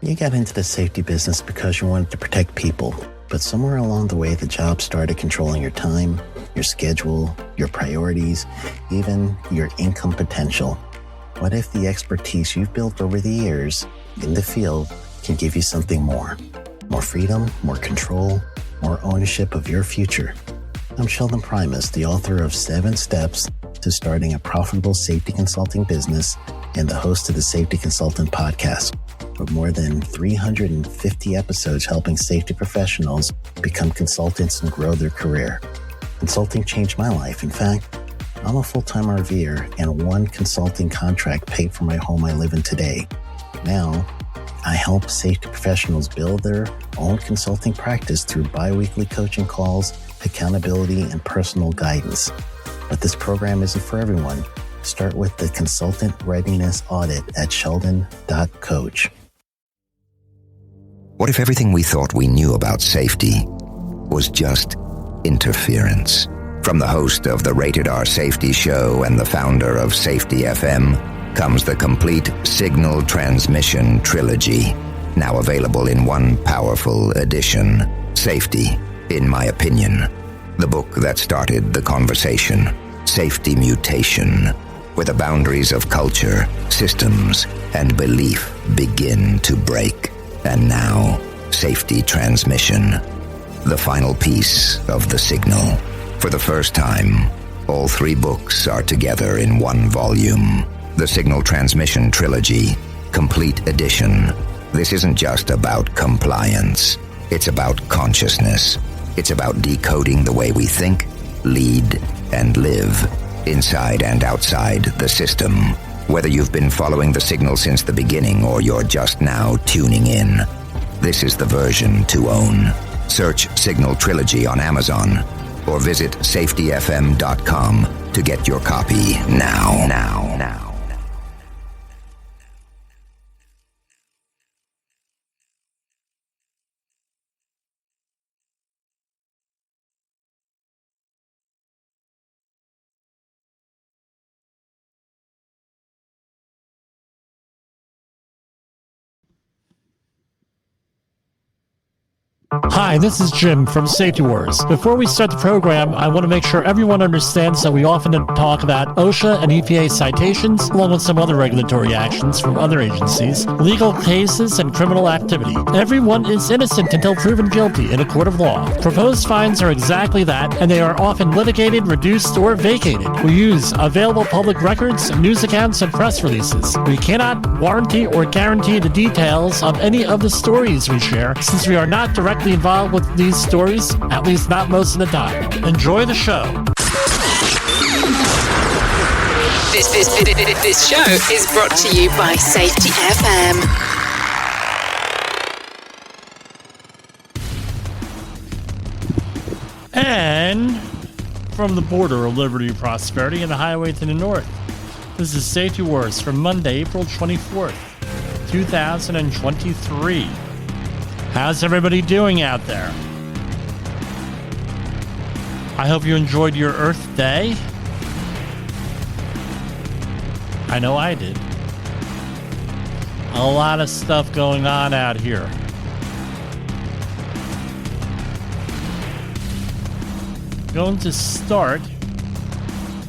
You got into the safety business because you wanted to protect people, but somewhere along the way, the job started controlling your time, your schedule, your priorities, even your income potential. What if the expertise you've built over the years in the field can give you something more? More freedom, more control, more ownership of your future. I'm Sheldon Primus, the author of 7 Steps to Starting a Profitable Safety Consulting Business and the host of the Safety Consultant Podcast, with more than 350 episodes helping safety professionals become consultants and grow their career. Consulting changed my life. In fact, I'm a full-time RVer, and one consulting contract paid for my home I live in today. Now, I help safety professionals build their own consulting practice through bi-weekly coaching calls, accountability, and personal guidance. But this program isn't for everyone. Start with the Consultant Readiness Audit at sheldon.coach. What if everything we thought we knew about safety was just interference? From the host of the Rated R Safety Show and the founder of Safety FM comes the complete Signal Transmission Trilogy, now available in one powerful edition. Safety, in my opinion, the book that started the conversation. Safety Mutation, where the boundaries of culture, systems, and belief begin to break. And now, Safety Transmission, the final piece of the signal. For the first time, all 3 books are together in one volume. The Signal Transmission Trilogy, Complete Edition. This isn't just about compliance. It's about consciousness. It's about decoding the way we think, lead, and live, inside and outside the system. Whether you've been following the signal since the beginning or you're just now tuning in, this is the version to own. Search Signal Trilogy on Amazon or visit safetyfm.com to get your copy now. Hi, this is Jim from Safety Wars. Before we start the program, I want to make sure everyone understands that we often talk about OSHA and EPA citations, along with some other regulatory actions from other agencies, legal cases, and criminal activity. Everyone is innocent until proven guilty in a court of law. Proposed fines are exactly that, and they are often litigated, reduced, or vacated. We use available public records, news accounts, and press releases. We cannot warranty or guarantee the details of any of the stories we share, since we are not directly involved with these stories, at least not most of the time. Enjoy the show. This show is brought to you by Safety FM. And from the border of liberty and prosperity and the highway to the north, this is Safety Wars for Monday, April 24th, 2023. How's everybody doing out there? I hope you enjoyed your Earth Day. I know I did. A lot of stuff going on out here. Going to start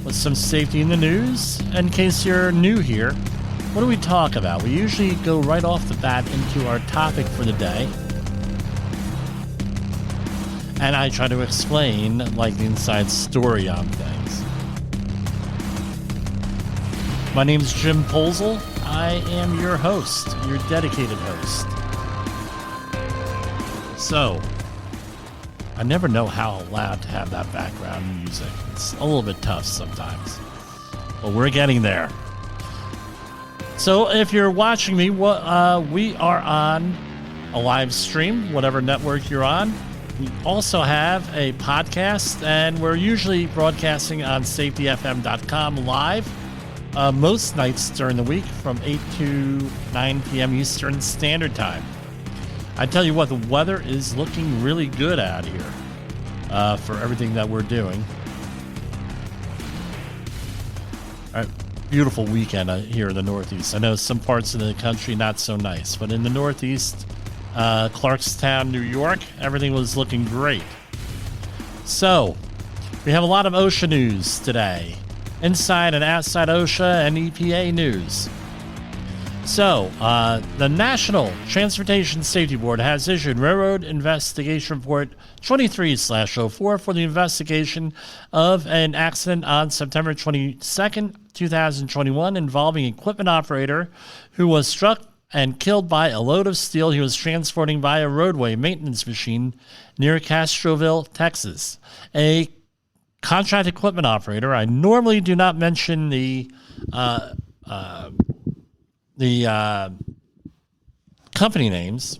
with some safety in the news. In case you're new here, what do we talk about? We usually go right off the bat into our topic for the day. And I try to explain, like, the inside story on things. My name is Jim Polzel. I am your host, your dedicated host. So, I never know how allowed to have that background music. It's a little bit tough sometimes. But we're getting there. So, if you're watching me, we are on a live stream, whatever network you're on. We also have a podcast, and we're usually broadcasting on safetyfm.com live most nights during the week from 8 to 9 p.m. Eastern Standard Time. I tell you what, the weather is looking really good out here for everything that we're doing. All right, beautiful weekend here in the Northeast. I know some parts of the country not so nice, but in the Northeast, Clarkstown, New York, everything was looking great. So, we have a lot of OSHA news today. Inside and outside OSHA and EPA news. So, the National Transportation Safety Board has issued Railroad Investigation Report 23/04 for the investigation of an accident on September 22nd, 2021 involving an equipment operator who was struck and killed by a load of steel he was transporting by a roadway maintenance machine near Castroville, Texas. A contract equipment operator, I normally do not mention the company names,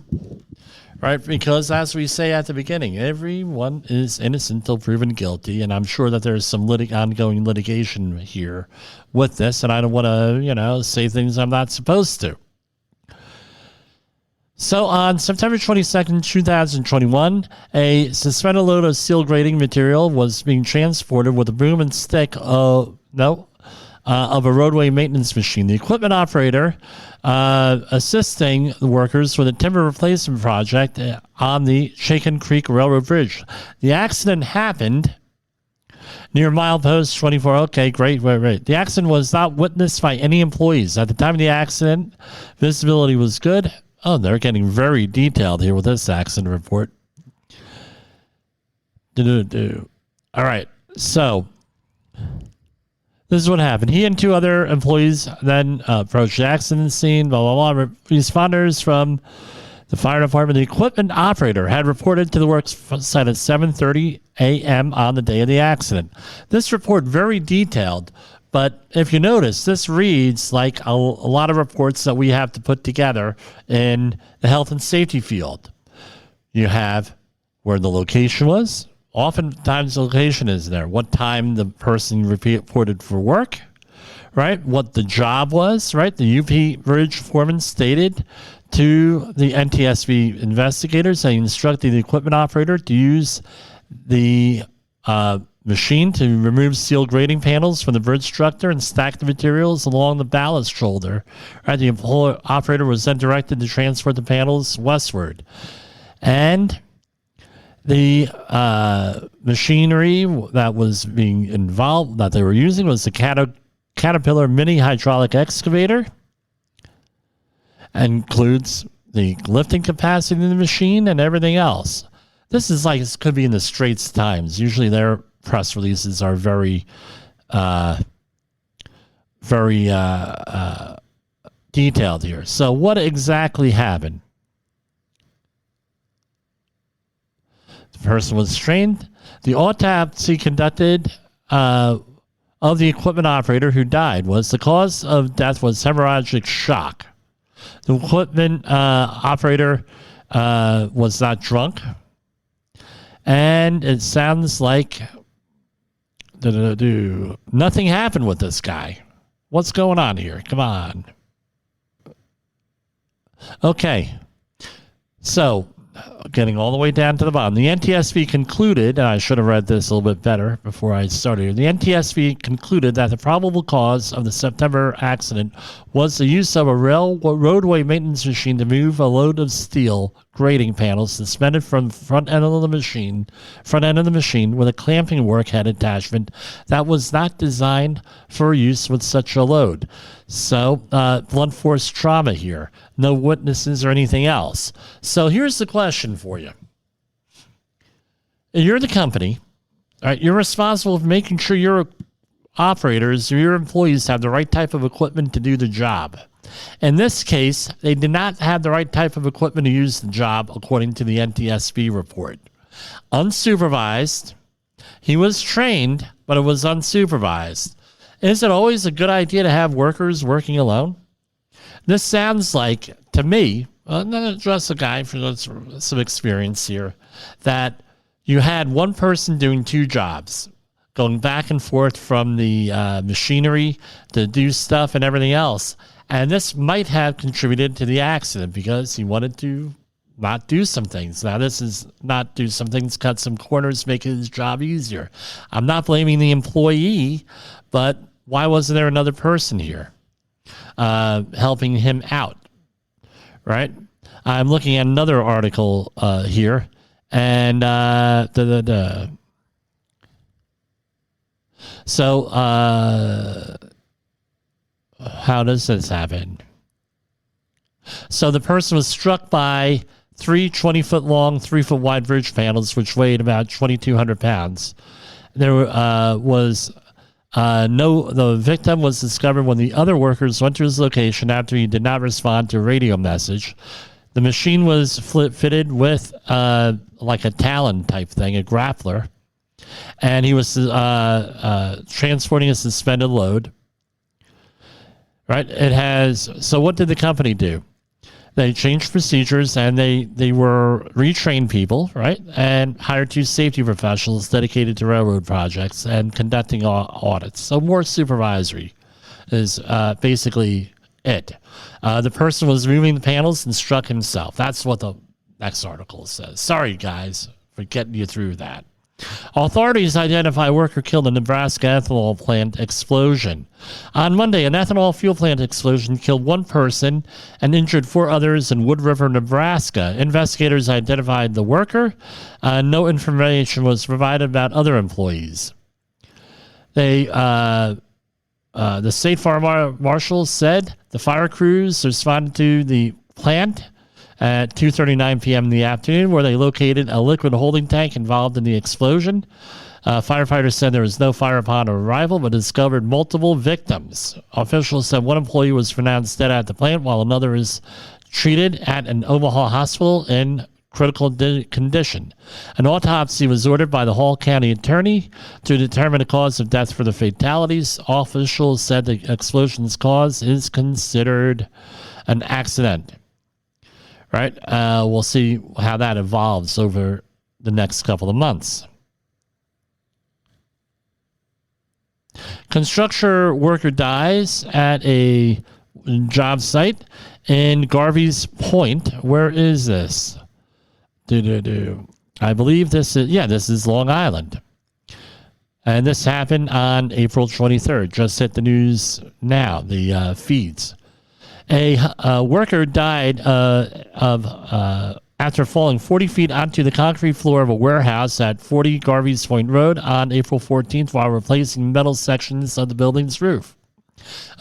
right? Because as we say at the beginning, everyone is innocent until proven guilty, and I'm sure that there's some ongoing litigation here with this, and I don't want to, say things I'm not supposed to. So on September 22nd, 2021, a suspended load of steel grating material was being transported with a boom and stick of a roadway maintenance machine. The equipment operator assisting the workers with a timber replacement project on the Shaken Creek Railroad Bridge. The accident happened near milepost 24. Okay, great. The accident was not witnessed by any employees. At the time of the accident, visibility was good. Oh, they're getting very detailed here with this accident report. All right, so this is what happened. He and two other employees then approached the accident scene. Blah, blah, blah. Responders from the fire department, the equipment operator had reported to the work site at 7:30 a.m. on the day of the accident. This report very detailed, but if you notice, this reads like a lot of reports that we have to put together in the health and safety field. You have where the location was. Oftentimes the location is there. What time the person reported for work, right? What the job was, right? The UP bridge foreman stated to the NTSB investigators, they instructed the equipment operator to use the machine to remove steel grating panels from the bridge structure and stack the materials along the ballast shoulder. Right? The operator was then directed to transport the panels westward. And the machinery that was being involved, that they were using, was the Caterpillar mini hydraulic excavator. Includes the lifting capacity of the machine and everything else. This is like, it could be in the Straits Times. Usually their press releases are very detailed here. So what exactly happened? The person was trained. The autopsy conducted of the equipment operator who died was the cause of death was hemorrhagic shock. The equipment operator was not drunk. And it sounds like nothing happened with this guy. What's going on here? Come on. Okay. So, getting all the way down to the bottom. The NTSB concluded, and I should have read this a little bit better before I started. The NTSB concluded that the probable cause of the September accident was the use of a roadway maintenance machine to move a load of steel grating panels suspended from the front end of the machine with a clamping workhead attachment that was not designed for use with such a load. So, blunt force trauma here. No witnesses or anything else. So here's the question for you. You're the company. All right, you're responsible for making sure your operators or your employees have the right type of equipment to do the job. In this case, they did not have the right type of equipment to use the job, according to the NTSB report. Unsupervised. He was trained, but it was unsupervised. Is it always a good idea to have workers working alone? This sounds like, to me, just a guy for some experience here, that you had one person doing two jobs, going back and forth from the machinery to do stuff and everything else. And this might have contributed to the accident because he wanted to not do some things. Now, this is not do some things, cut some corners, make his job easier. I'm not blaming the employee, but why wasn't there another person here helping him out? Right? I'm looking at another article here, and so how does this happen? So the person was struck by 3 20-foot long, 3-foot wide bridge panels, which weighed about 2,200 pounds. There was the victim was discovered when the other workers went to his location after he did not respond to a radio message. The machine was fitted with like a Talon type thing, a grappler, and he was transporting a suspended load. Right? It has. So what did the company do? They changed procedures, and they were retrained people, right, and hired 2 safety professionals dedicated to railroad projects and conducting audits. So more supervisory is basically it. The person was moving the panels and struck himself. That's what the next article says. Sorry, guys, for getting you through that. Authorities identify worker killed in Nebraska ethanol plant explosion. On Monday, an ethanol fuel plant explosion killed 1 person and injured 4 others in Wood River, Nebraska. Investigators identified the worker. No information was provided about other employees. The State Fire Marshal said the fire crews responded to the plant at 2:39 p.m. in the afternoon, where they located a liquid holding tank involved in the explosion. Firefighters said there was no fire upon arrival, but discovered multiple victims. Officials said 1 employee was pronounced dead at the plant, while another is treated at an Omaha hospital in critical condition. An autopsy was ordered by the Hall County Attorney to determine the cause of death for the fatalities. Officials said the explosion's cause is considered an accident. Right? We'll see how that evolves over the next couple of months. Construction worker dies at a job site in Garvey's Point. Where is this? I believe this is Long Island. And this happened on April 23rd. Just hit the news now, the feeds. A worker died after falling 40 feet onto the concrete floor of a warehouse at 40 Garvey's Point Road on April 14th while replacing metal sections of the building's roof.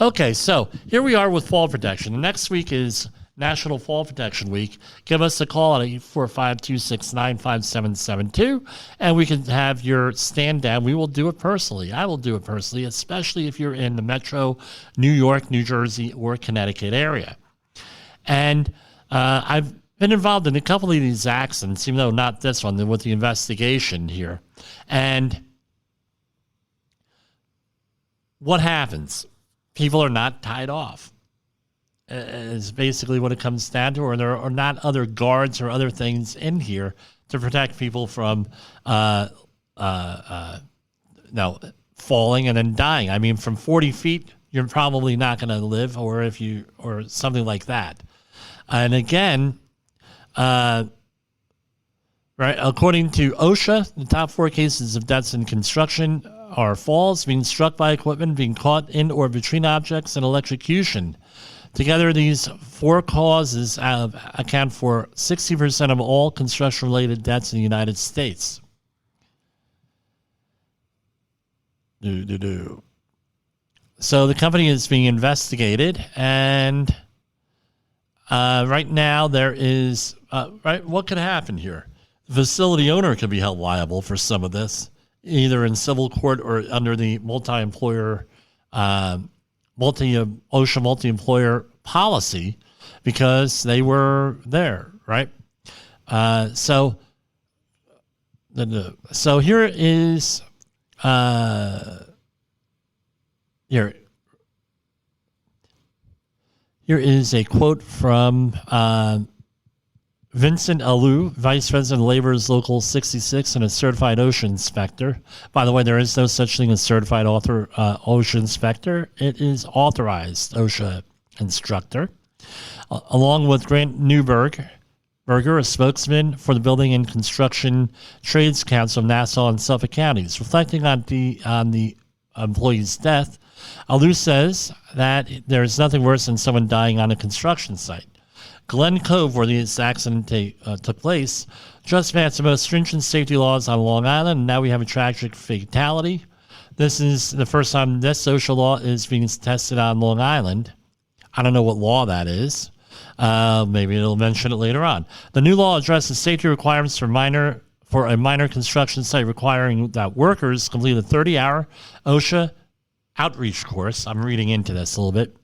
Okay, so here we are with fall protection. Next week is National Fall Protection Week. Give us a call at 845-269-5772, and we can have your stand down. We will do it personally. I will do it personally, especially if you're in the metro New York, New Jersey, or Connecticut area. And I've been involved in a couple of these accidents, even though not this one, with the investigation here. And what happens? People are not tied off. Is basically what it comes down to, or there are not other guards or other things in here to protect people from falling and then dying. I mean, from 40 feet, you're probably not going to live, or something like that. And again, right, according to OSHA, the top 4 cases of deaths in construction are falls, being struck by equipment, being caught in or between objects, and electrocution. Together, these 4 causes account for 60% of all construction-related deaths in the United States. So the company is being investigated, and right now there is what could happen here? The facility owner could be held liable for some of this, either in civil court or under the multi-employer OSHA multi-employer policy, because they were there, right? So here is here is a quote from Vincent Alou, Vice President of Labor's Local 66 and a certified OSHA inspector. By the way, there is no such thing as certified OSHA inspector. It is authorized OSHA instructor. Along with Grant Newberger, a spokesman for the Building and Construction Trades Council of Nassau and Suffolk Counties. Reflecting on the employee's death, Alou says that there's nothing worse than someone dying on a construction site. Glen Cove, where this accident took place, just passed the most stringent safety laws on Long Island, and now we have a tragic fatality. This is the first time this OSHA law is being tested on Long Island. I don't know what law that is. Maybe it'll mention it later on. The new law addresses safety requirements for a minor construction site, requiring that workers complete a 30-hour OSHA outreach course. I'm reading into this a little bit.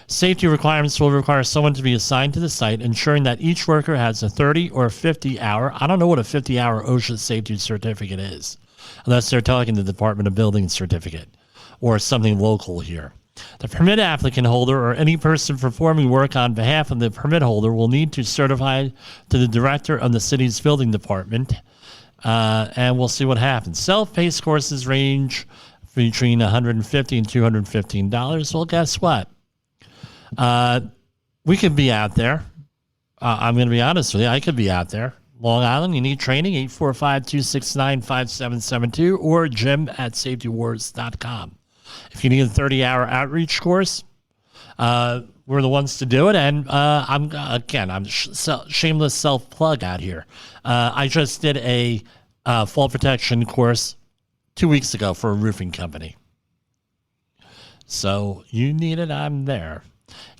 Safety requirements will require someone to be assigned to the site, ensuring that each worker has a 30 or 50-hour. I don't know what a 50-hour OSHA safety certificate is, unless they're talking the Department of Building certificate or something local here. The permit applicant holder or any person performing work on behalf of the permit holder will need to certify to the director of the city's building department, and we'll see what happens. Self-paced courses range between $150 and $215. Well, guess what? We could be out there. I'm going to be honest with you. I could be out there. Long Island, you need training, 845-269-5772 or jim@safetywars.com. If you need a 30-hour outreach course, we're the ones to do it. And I'm shameless self-plug out here. I just did a fall protection course 2 weeks ago for a roofing company. So you need it, I'm there.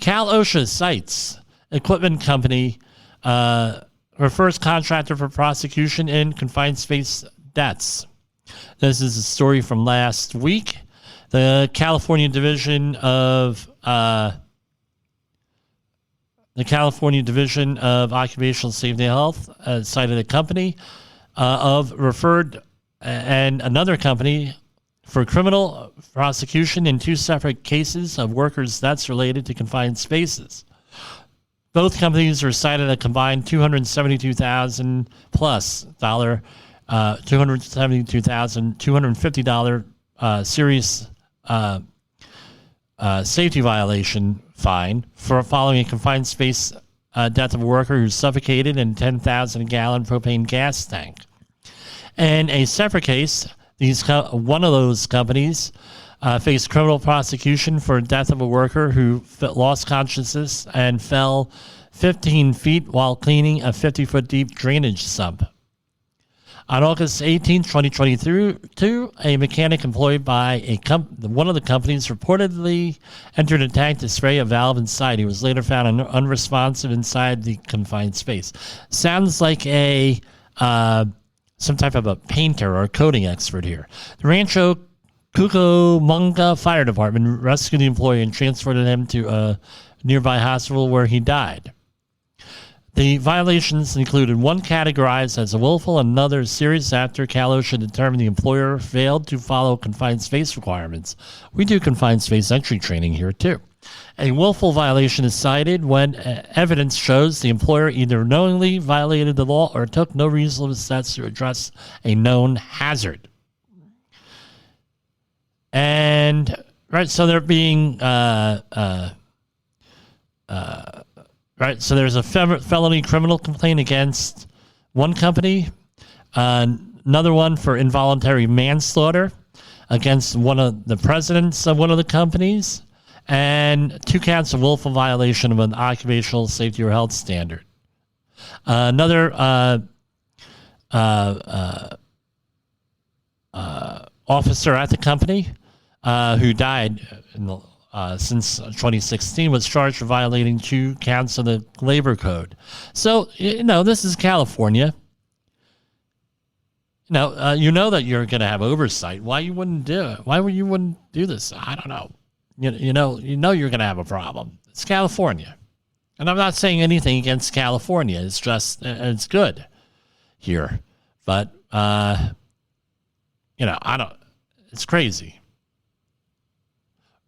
Cal OSHA Sites Equipment Company, her first contractor for prosecution in confined space deaths. This is a story from last week. The California Division of Occupational Safety and Health cited a company of referred and another company for criminal prosecution in two separate cases of workers' deaths related to confined spaces. Both companies were cited a combined $272,000 plus $250 serious safety violation fine for following a confined space death of a worker who suffocated in a 10,000-gallon propane gas tank. In a separate case, one of those companies faced criminal prosecution for death of a worker who lost consciousness and fell 15 feet while cleaning a 50-foot deep drainage sump. On August 18, 2022, a mechanic employed by one of the companies reportedly entered a tank to spray a valve inside. He was later found unresponsive inside the confined space. Sounds like some type of a painter or coating expert here. The Rancho Cucamonga Fire Department rescued the employee and transported him to a nearby hospital where he died. The violations included one categorized as a willful and another serious after Cal OSHA determined the employer failed to follow confined space requirements. We do confined space entry training here too. A willful violation is cited when evidence shows the employer either knowingly violated the law or took no reasonable steps to address a known hazard. And right, so they're being right. So there's a felony criminal complaint against one company, another one for involuntary manslaughter against one of the presidents of one of the companies, and 2 counts of willful violation of an occupational safety or health standard. Another officer at the company who died since 2016 was charged for violating 2 counts of the labor code. So, this is California. You know that you're going to have oversight. Why you wouldn't do it? Why you wouldn't do this? I don't know. You know you're going to have a problem. It's California. And I'm not saying anything against California. It's just, it's good here. But, it's crazy.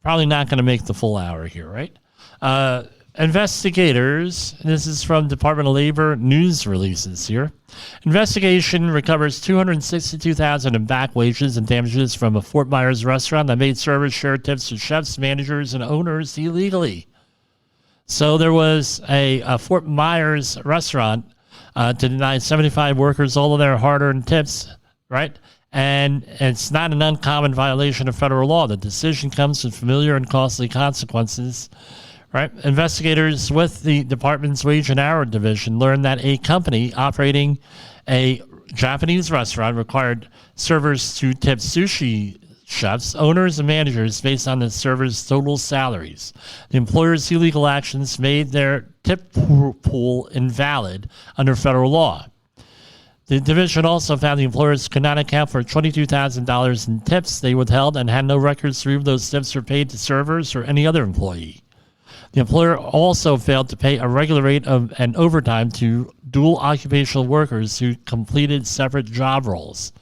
Probably not going to make the full hour here, right? Investigators, this is from Department of Labor news releases here. Investigation recovers $262,000 in back wages and damages from a Fort Myers restaurant that made servers share tips to chefs, managers, and owners illegally. So there was a Fort Myers restaurant to deny 75 workers all of their hard-earned tips, right? And it's not an uncommon violation of federal law. The decision comes with familiar and costly consequences. Right? Investigators with the department's Wage and Hour Division learned that a company operating a Japanese restaurant required servers to tip sushi chefs, owners, and managers based on the servers' total salaries. The employer's illegal actions made their tip pool invalid under federal law. The division also found the employers could not account for $22,000 in tips they withheld and had no records to prove those tips were paid to servers or any other employee. The employer also failed to pay a regular rate of and overtime to dual occupational workers who completed separate job roles.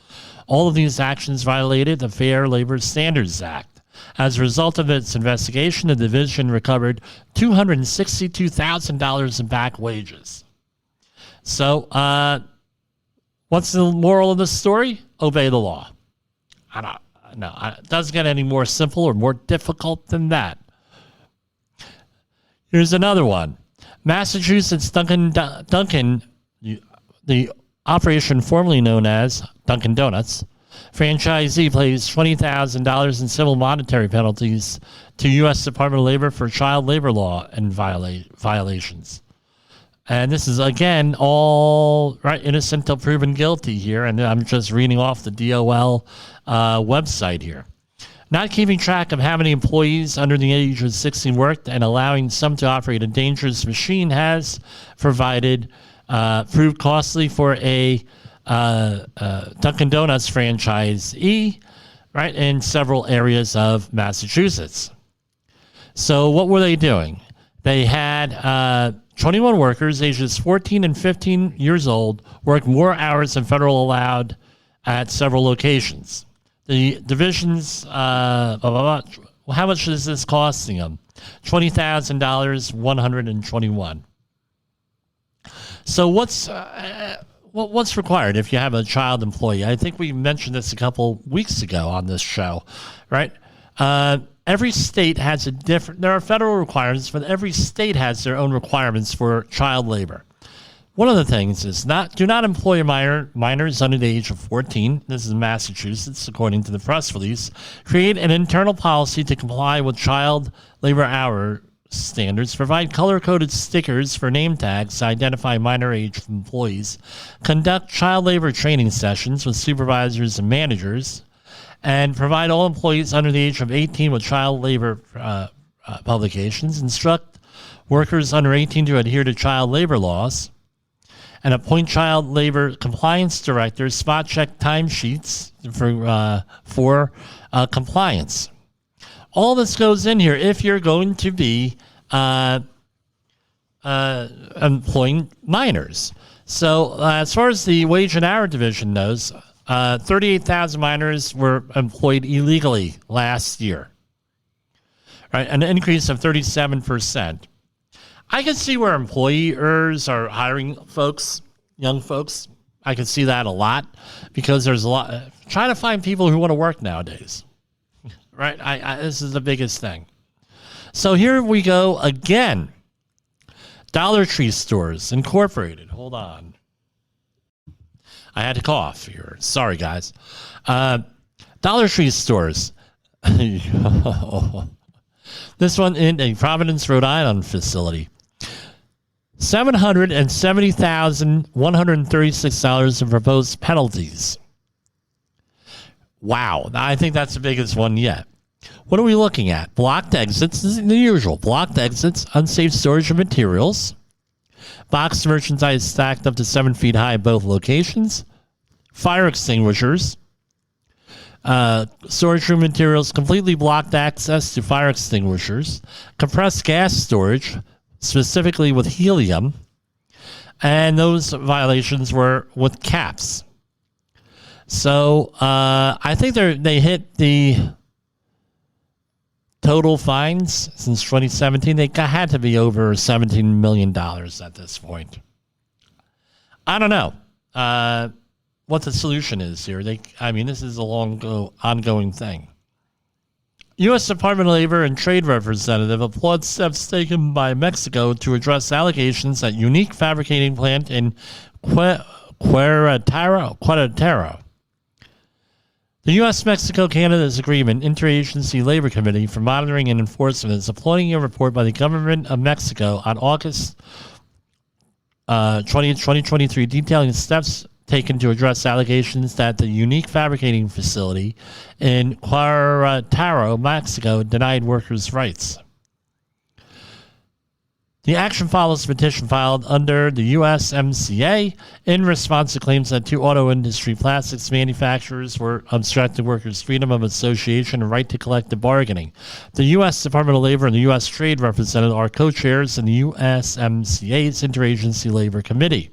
All of these actions violated the Fair Labor Standards Act. As a result of its investigation, the division recovered $262,000 in back wages. So, what's the moral of the story? Obey the law. It doesn't get any more simple or more difficult than that. Here's another one. Massachusetts Dunkin', the operation formerly known as Dunkin' Donuts, franchisee pays $20,000 in civil monetary penalties to U.S. Department of Labor for child labor law and violations. And this is, again, all right, innocent until proven guilty here. And I'm just reading off the DOL website here. Not keeping track of how many employees under the age of 16 worked and allowing some to operate a dangerous machine has proved costly for a Dunkin' Donuts franchisee, right, in several areas of Massachusetts. So what were they doing? They had 21 workers ages 14 and 15 years old work more hours than federal allowed at several locations. The divisions, how much is this costing them? $20,000, 121. So what's required if you have a child employee? I think we mentioned this a couple weeks ago on this show, right? Every state has there are federal requirements, but every state has their own requirements for child labor. One of the things is do not employ minors under the age of 14. This is Massachusetts, according to the press release. Create an internal policy to comply with child labor hour standards. Provide color-coded stickers for name tags to identify minor age employees. Conduct child labor training sessions with supervisors and managers. And provide all employees under the age of 18 with child labor publications. Instruct workers under 18 to adhere to child labor laws. And appoint child labor compliance directors, spot check timesheets for compliance. All this goes in here if you're going to be employing minors. So as far as the Wage and Hour Division knows, 38,000 minors were employed illegally last year, right? An increase of 37%. I can see where employers are hiring folks, young folks. I can see that a lot because there's a lot trying to find people who want to work nowadays, right? This is the biggest thing. So here we go again. Dollar Tree Stores Incorporated. Hold on. I had to cough here. Sorry, guys. Dollar Tree Stores. This one in a Providence, Rhode Island facility. $770,136 in proposed penalties. Wow. I think that's the biggest one yet. What are we looking at? Blocked exits. This is the usual. Blocked exits, unsafe storage of materials, boxed merchandise stacked up to 7 feet high at both locations, fire extinguishers, storage room materials, completely blocked access to fire extinguishers, compressed gas storage, specifically with helium, and those violations were with caps. So I think they hit the total fines since 2017. They had to be over $17 million at this point. I don't know what the solution is here. This is a ongoing thing. U.S. Department of Labor and Trade Representative applauds steps taken by Mexico to address allegations that unique fabricating plant in Querétaro The U.S.-Mexico-Canada's Agreement Interagency Labor Committee for Monitoring and Enforcement is applauding a report by the government of Mexico on August 20th, 2023, detailing steps taken to address allegations that the unique fabricating facility in Querétaro, Mexico, denied workers' rights. The action follows a petition filed under the USMCA in response to claims that two auto industry plastics manufacturers were obstructing workers' freedom of association and right to collective bargaining. The U.S. Department of Labor and the U.S. Trade Representative are co-chairs in the USMCA's Interagency Labor Committee.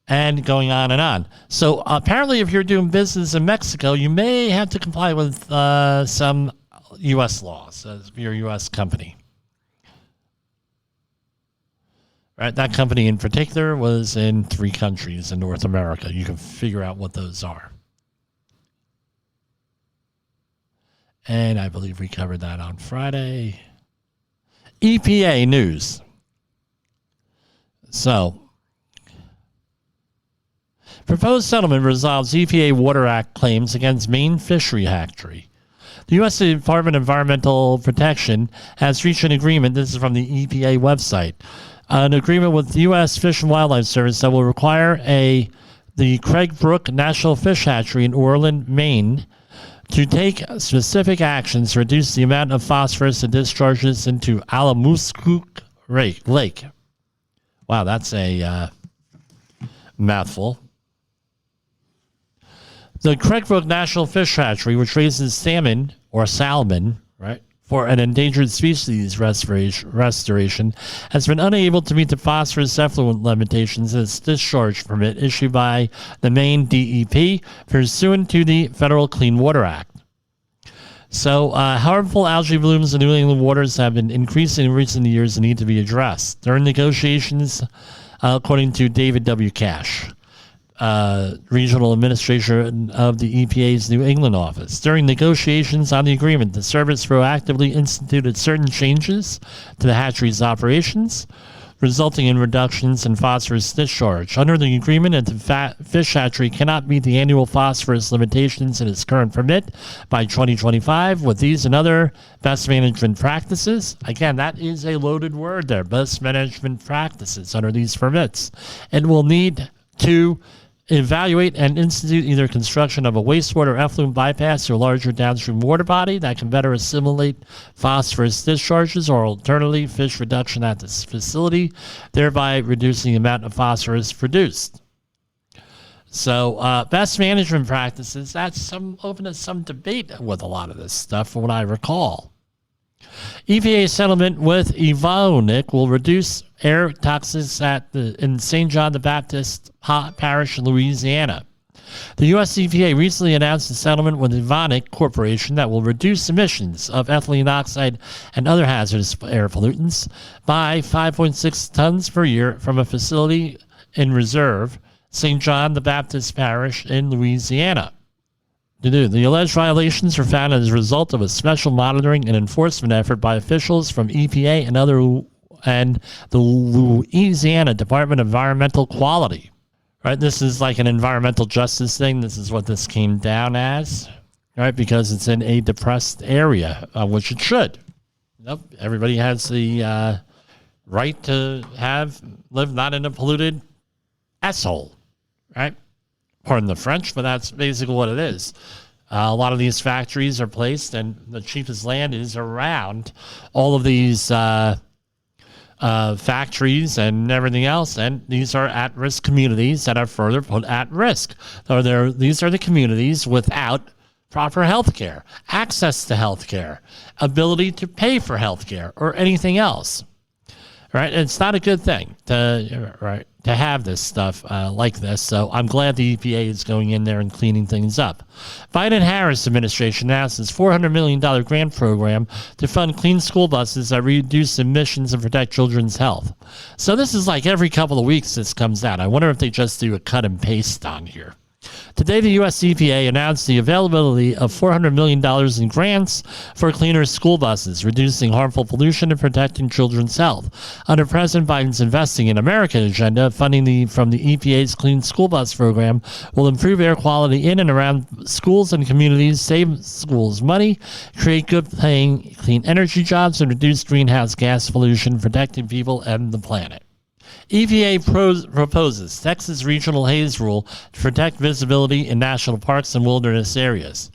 And going on and on. So apparently if you're doing business in Mexico, you may have to comply with some U.S. laws if you're a U.S. company. Right, that company in particular was in 3 countries in North America. You can figure out what those are. And I believe we covered that on Friday. EPA news. So, proposed settlement resolves EPA Water Act claims against Maine fishery hatchery. The U.S. Department of Environmental Protection has reached an agreement. This is from the EPA website. An agreement with the U.S. Fish and Wildlife Service that will require the Craig Brook National Fish Hatchery in Orland, Maine, to take specific actions to reduce the amount of phosphorus it discharges into Alamuskuk Lake. Wow, that's a mouthful. The Craig Brook National Fish Hatchery, which raises salmon, right, for an endangered species restoration, has been unable to meet the phosphorus effluent limitations in its discharge permit issued by the Maine DEP pursuant to the Federal Clean Water Act. So harmful algae blooms in New England waters have been increasing in recent years and need to be addressed. During negotiations, according to David W. Cash, regional administrator of the EPA's New England office. During negotiations on the agreement, the service proactively instituted certain changes to the hatchery's operations, resulting in reductions in phosphorus discharge. Under the agreement, the fish hatchery cannot meet the annual phosphorus limitations in its current permit by 2025. With these and other best management practices, again, that is a loaded word there, best management practices under these permits, it will need to evaluate and institute either construction of a wastewater effluent bypass to a larger downstream water body that can better assimilate phosphorus discharges, or alternatively fish reduction at this facility, thereby reducing the amount of phosphorus produced. So best management practices, that's open to some debate with a lot of this stuff from what I recall. EPA settlement with Evonik will reduce air toxins in St. John the Baptist Parish in Louisiana. The U.S. EPA recently announced a settlement with Evonik Corporation that will reduce emissions of ethylene oxide and other hazardous air pollutants by 5.6 tons per year from a facility in Reserve, St. John the Baptist Parish in Louisiana. The alleged violations were found as a result of a special monitoring and enforcement effort by officials from EPA and the Louisiana Department of Environmental Quality. Right, this is like an environmental justice thing. This is what this came down as, right? Because it's in a depressed area, which it should. Everybody has the right to live not in a polluted asshole, right? Pardon the French, but that's basically what it is. A lot of these factories are placed, and the cheapest land is around all of these factories and everything else, and these are at-risk communities that are further put at risk. These are the communities without proper health care, access to health care, ability to pay for health care, or anything else. Right? It's not a good thing to have this stuff like this. So I'm glad the EPA is going in there and cleaning things up. Biden-Harris administration announced its $400 million grant program to fund clean school buses that reduce emissions and protect children's health. So this is like every couple of weeks this comes out. I wonder if they just do a cut and paste on here. Today, the U.S. EPA announced the availability of $400 million in grants for cleaner school buses, reducing harmful pollution and protecting children's health. Under President Biden's Investing in America agenda, funding from the EPA's Clean School Bus program will improve air quality in and around schools and communities, save schools money, create good-paying clean energy jobs, and reduce greenhouse gas pollution, protecting people and the planet. EPA proposes Texas Regional Haze Rule to protect visibility in national parks and wilderness areas.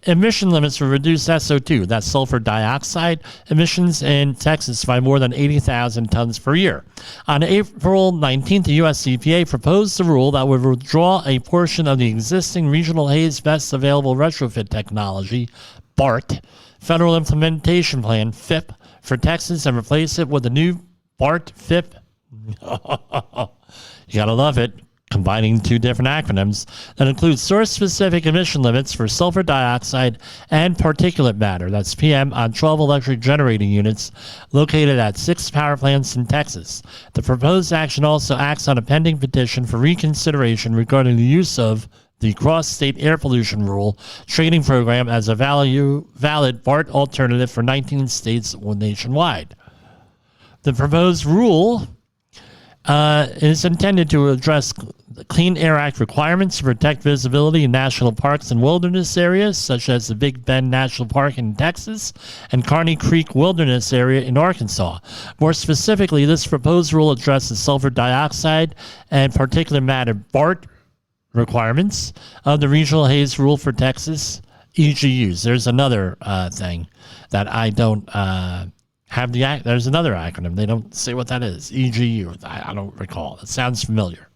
Emission limits will reduce SO2, that's sulfur dioxide, emissions in Texas by more than 80,000 tons per year. On April 19th, the U.S. EPA proposed a rule that would withdraw a portion of the existing Regional Haze Best Available Retrofit Technology, BART, Federal Implementation Plan, FIP, for Texas and replace it with a new BART FIP. You gotta love it. Combining two different acronyms that include source-specific emission limits for sulfur dioxide and particulate matter, that's PM, on 12 electric generating units located at 6 power plants in Texas. The proposed action also acts on a pending petition for reconsideration regarding the use of the Cross-State Air Pollution Rule trading program as a valid BART alternative for 19 states nationwide. The proposed rule is intended to address the Clean Air Act requirements to protect visibility in national parks and wilderness areas, such as the Big Bend National Park in Texas and Kearney Creek Wilderness Area in Arkansas. More specifically, this proposed rule addresses sulfur dioxide and particulate matter BART requirements of the Regional Haze Rule for Texas, EGUs. There's another thing that I don't... there's another acronym. They don't say what that is. EGU. I don't recall. It sounds familiar.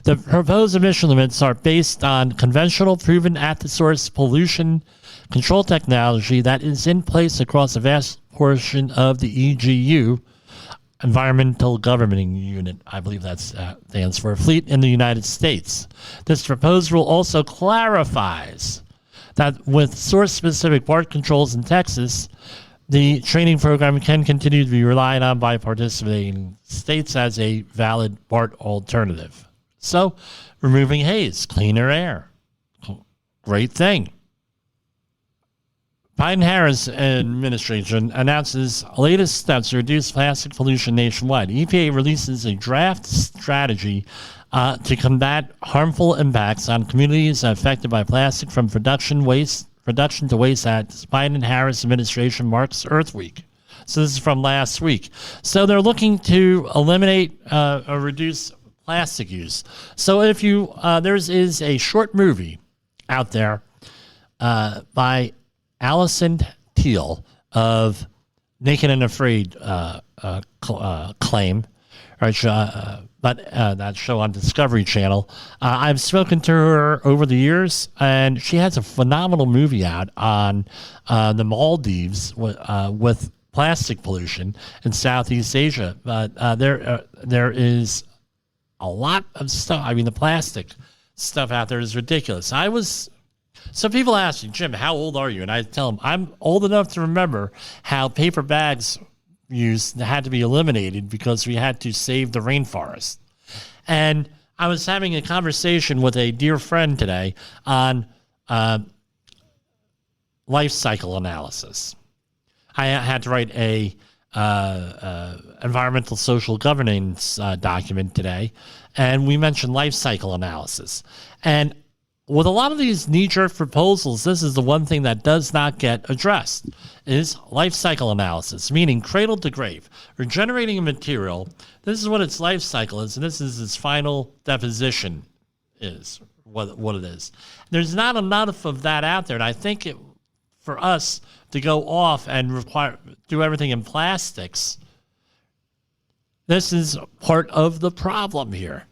The proposed emission limits are based on conventional, proven at-the-source pollution control technology that is in place across a vast portion of the EGU, Environmental Governing Unit, I believe that stands for, fleet in the United States. This proposed rule also clarifies that with source-specific BART controls in Texas, the training program can continue to be relied on by participating states as a valid BART alternative. So, removing haze, cleaner air. Great thing. Biden-Harris administration announces latest steps to reduce plastic pollution nationwide. EPA releases a draft strategy to combat harmful impacts on communities affected by plastic from production to waste at Biden-Harris administration marks Earth Week. So this is from last week. So they're looking to eliminate or reduce plastic use. So if you there is a short movie out there by Allison Teal of Naked and Afraid claim, but that show on Discovery Channel. I've spoken to her over the years, and she has a phenomenal movie out on the Maldives with plastic pollution in Southeast Asia. But there is a lot of stuff. I mean, the plastic stuff out there is ridiculous. Some people ask me, Jim, how old are you? And I tell them I'm old enough to remember how paper bags had to be eliminated because we had to save the rainforest. And I was having a conversation with a dear friend today on life cycle analysis. I had to write a environmental social governance document today, and we mentioned life cycle analysis. And with a lot of these knee-jerk proposals, this is the one thing that does not get addressed, is life cycle analysis, meaning cradle to grave. Regenerating a material, this is what its life cycle is, and this is its final deposition is, what it is. There's not enough of that out there, and I think for us to go off and do everything in plastics, this is part of the problem here.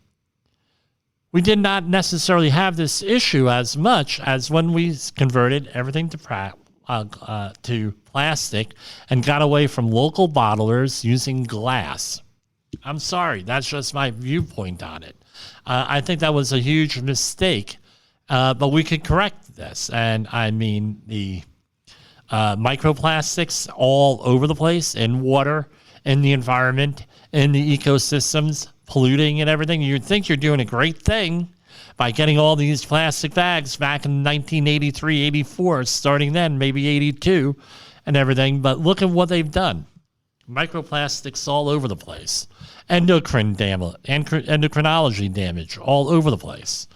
We did not necessarily have this issue as much as when we converted everything to plastic and got away from local bottlers using glass. I'm sorry, that's just my viewpoint on it. I think that was a huge mistake, but we could correct this. And I mean, the microplastics all over the place, in water, in the environment, in the ecosystems, polluting and everything. You'd think you're doing a great thing, by getting all these plastic bags back in 1983, 84, starting then, maybe 82 and everything. But look at what they've done. Microplastics all over the place. Endocrinology damage all over the place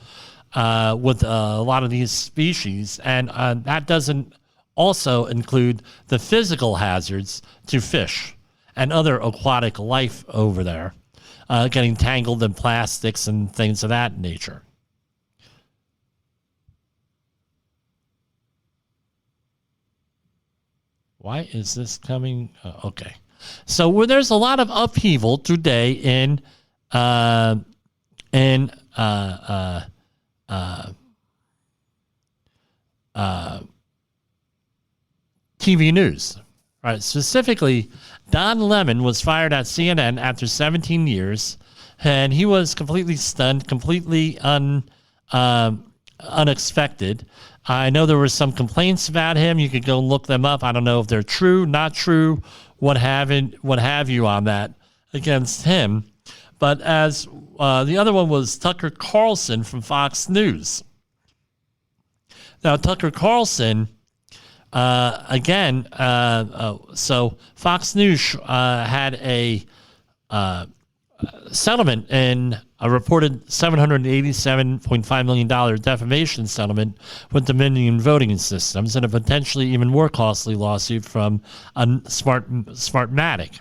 with a lot of these species. And that doesn't also include the physical hazards to fish and other aquatic life over there, getting tangled in plastics and things of that nature. Why is this coming? Okay. So there's a lot of upheaval today in TV news. Right. Specifically, Don Lemon was fired at CNN after 17 years, and he was completely stunned, completely unexpected. I know there were some complaints about him. You could go look them up. I don't know if they're true, not true, what have you on that against him. But as the other one was Tucker Carlson from Fox News. Now, Tucker Carlson, so Fox News had a settlement in a reported $787.5 million defamation settlement with Dominion Voting Systems and a potentially even more costly lawsuit from Smartmatic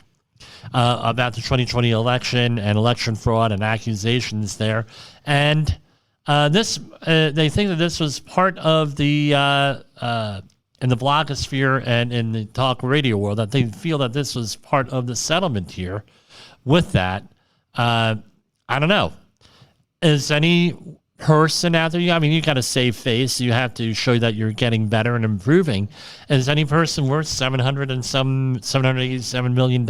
about the 2020 election and election fraud and accusations there. And they think that this was part of the in the blogosphere and in the talk radio world, that they feel that this was part of the settlement here with that. I don't know. Is any person out there, I mean, you got to save face. You have to show that you're getting better and improving. Is any person worth $787 million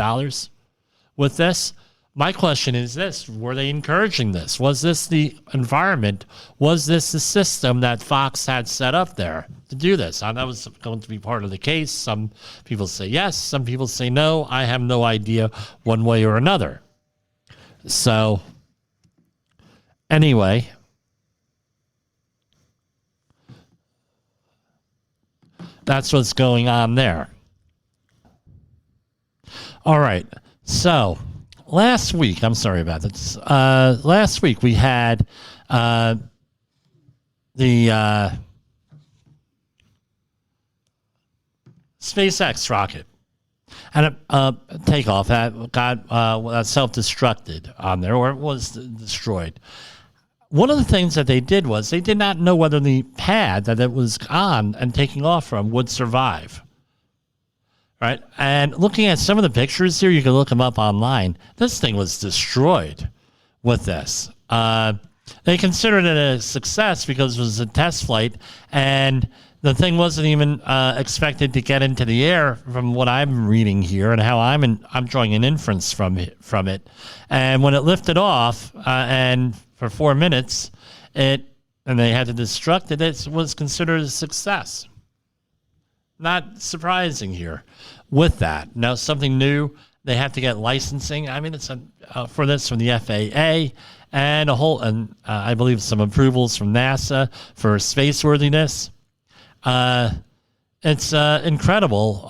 with this? My question is this: were they encouraging this? Was this the environment? Was this the system that Fox had set up there to do this? I know that was going to be part of the case. Some people say yes. Some people say no. I have no idea one way or another. So, anyway, that's what's going on there. All right. So, last week, I'm sorry about this. Last week we had the SpaceX rocket and a takeoff that got self-destructed on there, or it was destroyed. One of the things that they did was they did not know whether the pad that it was on and taking off from would survive. Right? And looking at some of the pictures here, you can look them up online. This thing was destroyed with this. They considered it a success because it was a test flight, and the thing wasn't even expected to get into the air, from what I'm reading here and how I'm drawing an inference from it. And when it lifted off, and for 4 minutes, and they had to destruct it, it was considered a success. Not surprising here with that. Now, something new, they have to get licensing. I mean, it's for this from the FAA and I believe some approvals from NASA for spaceworthiness. It's incredible.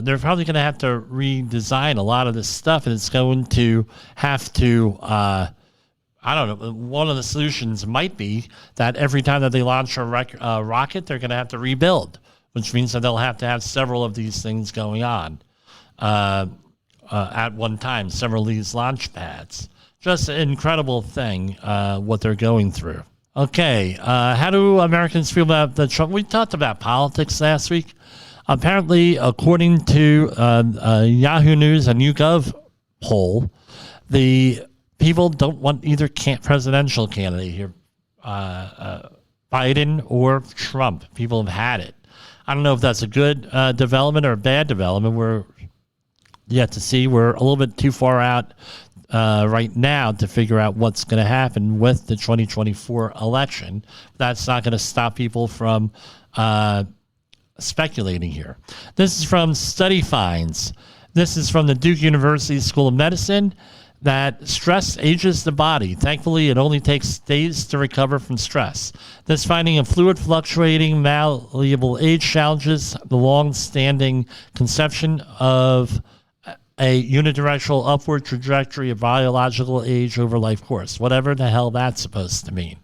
They're probably going to have to redesign a lot of this stuff, and it's going to have to, I don't know, one of the solutions might be that every time that they launch a rocket, they're going to have to rebuild, which means that they'll have to have several of these things going on at one time, several of these launch pads. Just an incredible thing, what they're going through. Okay, how do Americans feel about the Trump? We talked about politics last week. Apparently, according to Yahoo News and YouGov poll, the people don't want either presidential candidate here, Biden or Trump. People have had it. I don't know if that's a good development or a bad development. We're yet to see. We're a little bit too far out right now to figure out what's going to happen with the 2024 election. That's not going to stop people from speculating here. This is from Study Finds. This is from the Duke University School of Medicine. that stress ages the body. Thankfully, it only takes days to recover from stress. This finding of fluid fluctuating malleable age challenges the long-standing conception of a unidirectional upward trajectory of biological age over life course, whatever the hell that's supposed to mean.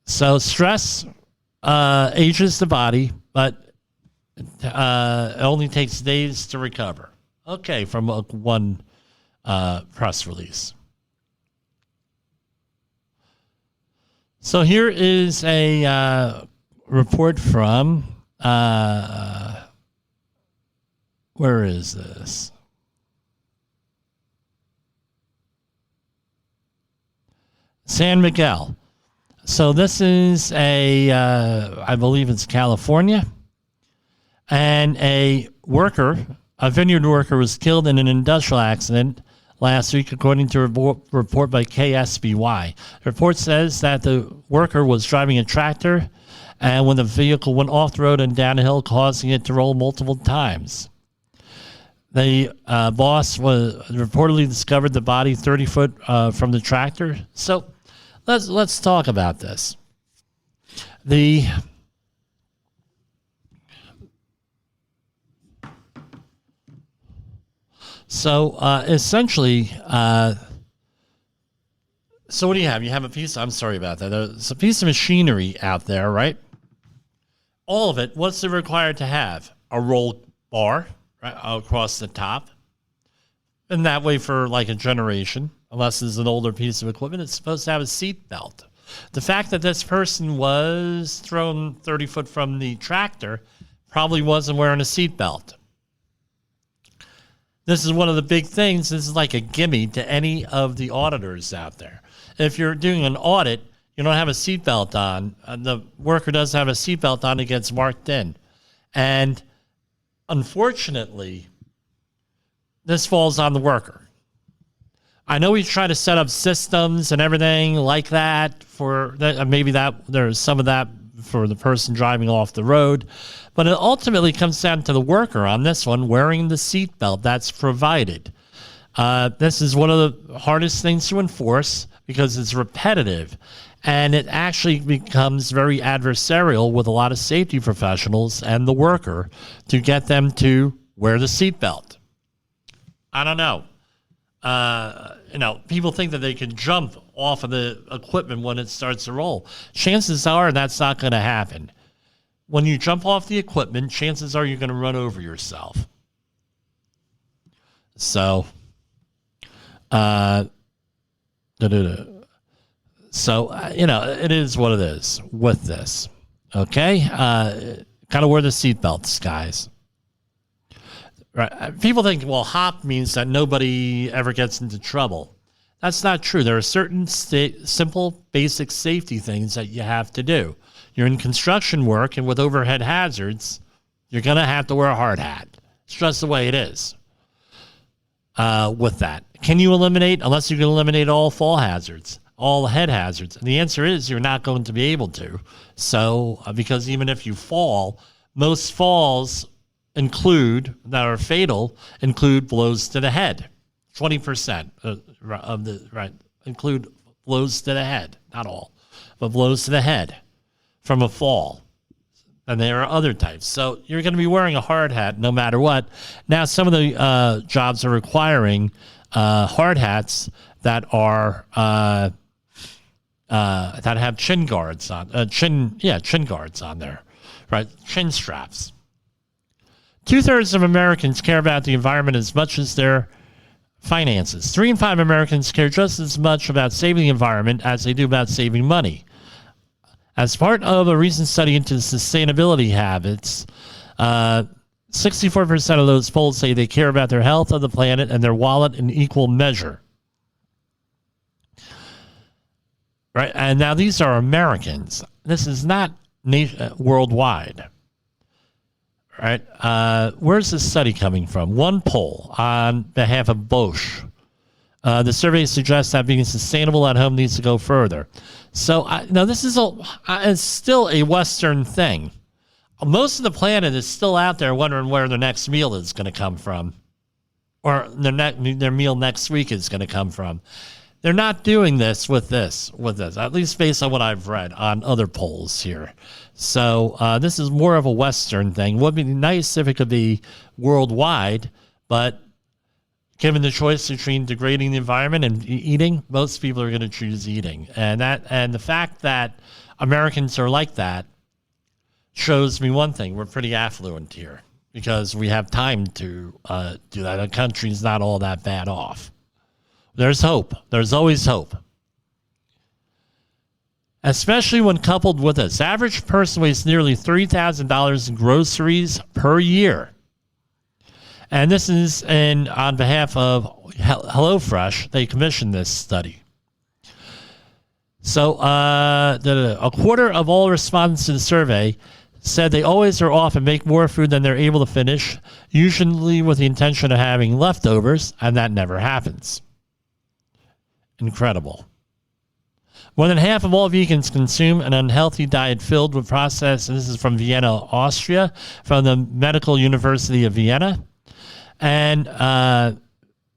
So stress ages the body, but it only takes days to recover. Okay, from one press release. So here is a report from, where is this? San Miguel. So this is I believe it's California. And a vineyard worker was killed in an industrial accident last week, according to a report by KSBY. The report says that the worker was driving a tractor, and when the vehicle went off the road and down a hill, causing it to roll multiple times. The boss was reportedly discovered the body 30 foot from the tractor. So let's talk about this. So essentially, so what do you have? You have a piece, I'm sorry about that. There's a piece of machinery out there, right? All of it, what's it required to have? A roll bar, right, across the top. And that way for like a generation, unless it's an older piece of equipment, it's supposed to have a seat belt. The fact that this person was thrown 30 foot from the tractor probably wasn't wearing a seat belt. This is one of the big things. This is like a gimme to any of the auditors out there. If you're doing an audit, you don't have a seatbelt on. The worker doesn't have a seatbelt on, it gets marked in. And unfortunately, this falls on the worker. I know we try to set up systems and everything like that for that. Maybe that there's some of that for the person driving off the road. But it ultimately comes down to the worker on this one wearing the seatbelt that's provided. This is one of the hardest things to enforce because it's repetitive. And it actually becomes very adversarial with a lot of safety professionals and the worker to get them to wear the seatbelt. I don't know. People think that they can jump off of the equipment when it starts to roll. Chances are that's not going to happen. When you jump off the equipment, chances are you're going to run over yourself. So, it is what it is with this. Okay? Kind of wear the seatbelts, guys. Right. People think, well, HOP means that nobody ever gets into trouble. That's not true. There are certain simple, basic safety things that you have to do. You're in construction work, and with overhead hazards, you're going to have to wear a hard hat. It's just the way it is with that. Can you eliminate, unless you can eliminate all fall hazards, all head hazards? And the answer is you're not going to be able to. So, because even if you fall, most falls that are fatal include blows to the head. 20% of the include blows to the head, not all, but blows to the head from a fall. And there are other types. So you're going to be wearing a hard hat no matter what. Now, some of the jobs are requiring hard hats that are that have chin guards on chin guards on there, right? Chin straps. 2/3 of Americans care about the environment as much as their finances. 3 in 5 Americans care just as much about saving the environment as they do about saving money. As part of a recent study into sustainability habits, 64% of those polled say they care about their health of the planet and their wallet in equal measure. Right? And now these are Americans. This is not worldwide. Right? Where's this study coming from? One poll on behalf of Bosch. The survey suggests that being sustainable at home needs to go further. So, now this is it's still a Western thing. Most of the planet is still out there wondering where the next meal is going to come from. or their meal next week is going to come from. They're not doing this with this, at least based on what I've read on other polls here. So this is more of a Western thing. Would be nice if it could be worldwide, but given the choice between degrading the environment and eating, most people are going to choose eating. And the fact that Americans are like that shows me one thing. We're pretty affluent here because we have time to do that. The country's not all that bad off. There's hope. There's always hope. Especially when coupled with this. Average person wastes nearly $3,000 in groceries per year. And this is on behalf of HelloFresh. They commissioned this study. So a quarter of all respondents to the survey said they always or often make more food than they're able to finish, usually with the intention of having leftovers, and that never happens. Incredible. More than half of all vegans consume an unhealthy diet filled with processed, and this is from Vienna, Austria, from the Medical University of Vienna. And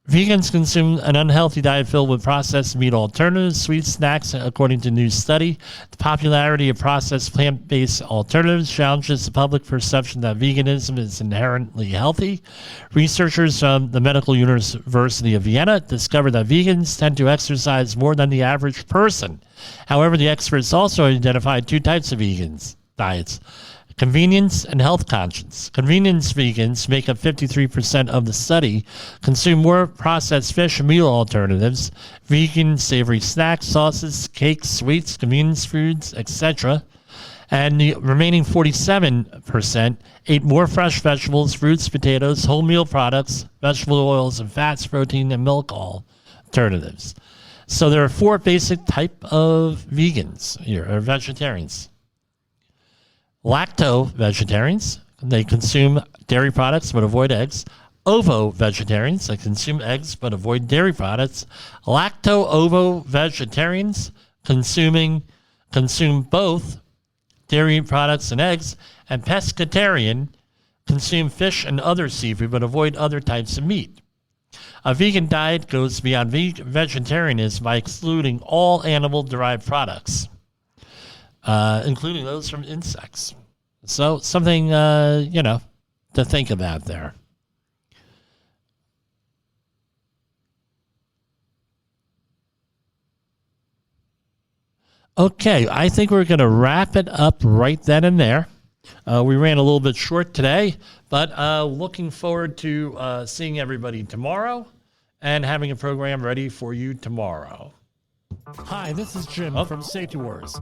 vegans consume an unhealthy diet filled with processed meat alternatives, sweet snacks, according to a new study. The popularity of processed plant-based alternatives challenges the public perception that veganism is inherently healthy. Researchers from the Medical University of Vienna discovered that vegans tend to exercise more than the average person. However, the experts also identified two types of vegans diets: convenience and health conscious. Convenience vegans make up 53% of the study, consume more processed fish and meal alternatives, vegan savory snacks, sauces, cakes, sweets, convenience foods, etc. And the remaining 47% ate more fresh vegetables, fruits, potatoes, whole meal products, vegetable oils, and fats, protein, and milk alternatives. So there are four basic types of vegans here, or vegetarians. Lacto-vegetarians, they consume dairy products but avoid eggs. Ovo-vegetarians, they consume eggs but avoid dairy products. Lacto-ovo-vegetarians consume both dairy products and eggs. And pescatarian consume fish and other seafood but avoid other types of meat. A vegan diet goes beyond vegetarianism by excluding all animal-derived products, including those from insects. So something, to think about there. Okay, I think we're going to wrap it up right then and there. We ran a little bit short today, but looking forward to seeing everybody tomorrow and having a program ready for you tomorrow. Hi, this is Jim from Safety Wars.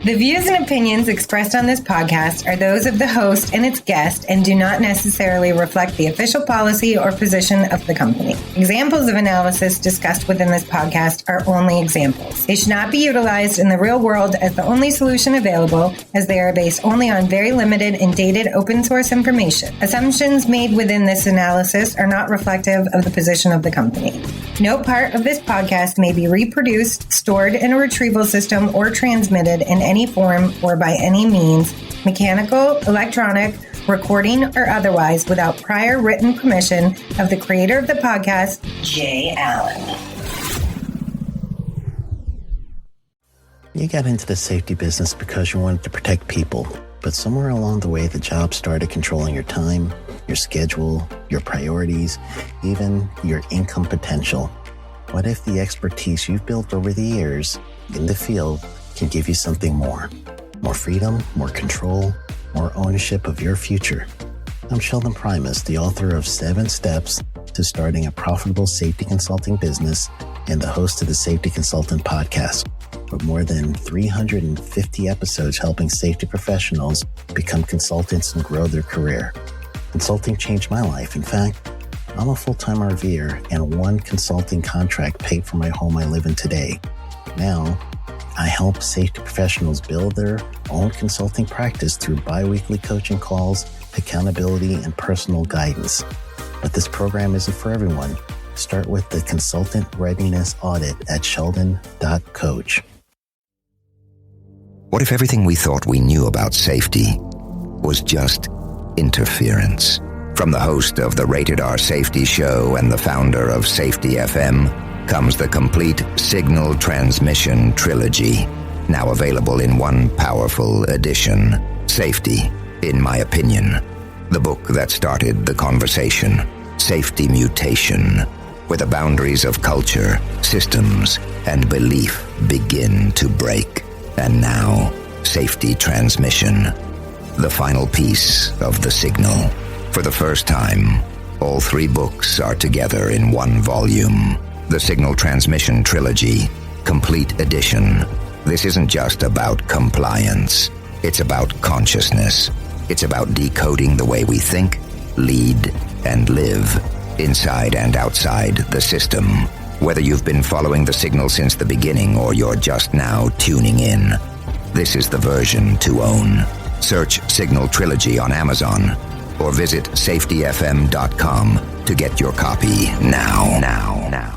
The views and opinions expressed on this podcast are those of the host and its guest and do not necessarily reflect the official policy or position of the company. Examples of analysis discussed within this podcast are only examples. They should not be utilized in the real world as the only solution available, as they are based only on very limited and dated open source information. Assumptions made within this analysis are not reflective of the position of the company. No part of this podcast may be reproduced, stored in a retrieval system, or transmitted in any form or by any means, mechanical, electronic, recording, or otherwise, without prior written permission of the creator of the podcast, Jay Allen. You got into the safety business because you wanted to protect people, but somewhere along the way, the job started controlling your time, your schedule, your priorities, even your income potential. What if the expertise you've built over the years in the field can give you something more? More freedom, more control, more ownership of your future. I'm Sheldon Primus, the author of 7 Steps to Starting a Profitable Safety Consulting Business and the host of the Safety Consultant Podcast, with more than 350 episodes helping safety professionals become consultants and grow their career. Consulting changed my life. In fact, I'm a full-time RVer, and one consulting contract paid for my home I live in today. Now, I help safety professionals build their own consulting practice through bi-weekly coaching calls, accountability, and personal guidance. But this program isn't for everyone. Start with the Consultant Readiness Audit at sheldon.coach. What if everything we thought we knew about safety was just interference? From the host of the Rated R Safety Show and the founder of Safety FM comes the complete Signal Transmission Trilogy, now available in one powerful edition. Safety, in my opinion. The book that started the conversation. Safety Mutation, where the boundaries of culture, systems, and belief begin to break. And now, Safety Transmission, the final piece of the signal. For the first time, all three books are together in one volume. The Signal Transmission Trilogy, Complete Edition. This isn't just about compliance. It's about consciousness. It's about decoding the way we think, lead, and live, inside and outside the system. Whether you've been following the signal since the beginning or you're just now tuning in, this is the version to own. Search Signal Trilogy on Amazon or visit safetyfm.com to get your copy now.